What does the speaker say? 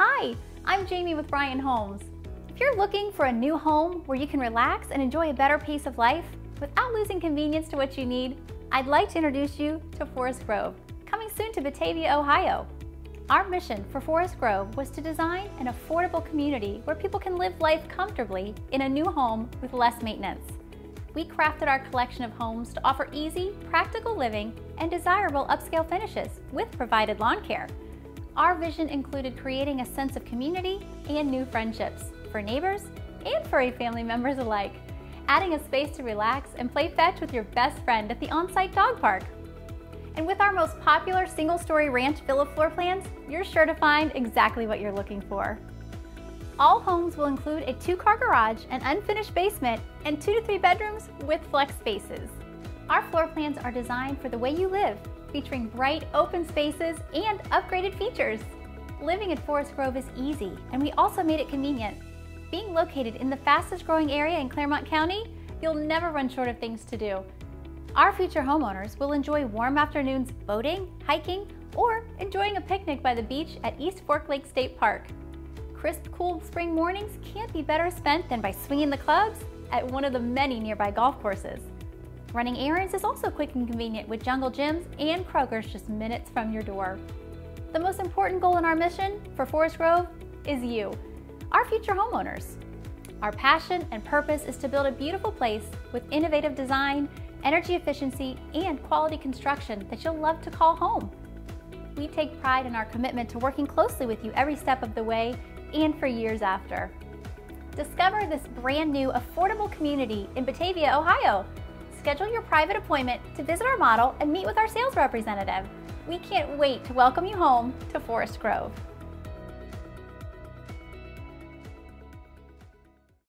Hi, I'm Jamie with Bryan Homes. If you're looking for a new home where you can relax and enjoy a better pace of life without losing convenience to what you need, I'd like to introduce you to Forest Grove, coming soon to Batavia, Ohio. Our mission for Forest Grove was to design an affordable community where people can live life comfortably in a new home with less maintenance. We crafted our collection of homes to offer easy, practical living and desirable upscale finishes with provided lawn care. Our vision included creating a sense of community and new friendships for neighbors and furry family members alike, adding a space to relax and play fetch with your best friend at the on-site dog park. And with our most popular single-story ranch villa floor plans, you're sure to find exactly what you're looking for. All homes will include a 2-car garage, an unfinished basement, and 2 to 3 bedrooms with flex spaces. Our floor plans are designed for the way you live, featuring bright open spaces and upgraded features. Living at Forest Grove is easy, and we also made it convenient. Being located in the fastest growing area in Claremont County, you'll never run short of things to do. Our future homeowners will enjoy warm afternoons boating, hiking, or enjoying a picnic by the beach at East Fork Lake State Park. Crisp, cool spring mornings can't be better spent than by swinging the clubs at one of the many nearby golf courses. Running errands is also quick and convenient with jungle gyms and Kroger's just minutes from your door. The most important goal in our mission for Forest Grove is you, our future homeowners. Our passion and purpose is to build a beautiful place with innovative design, energy efficiency, and quality construction that you'll love to call home. We take pride in our commitment to working closely with you every step of the way and for years after. Discover this brand new affordable community in Batavia, Ohio. Schedule your private appointment to visit our model and meet with our sales representative. We can't wait to welcome you home to Forest Grove.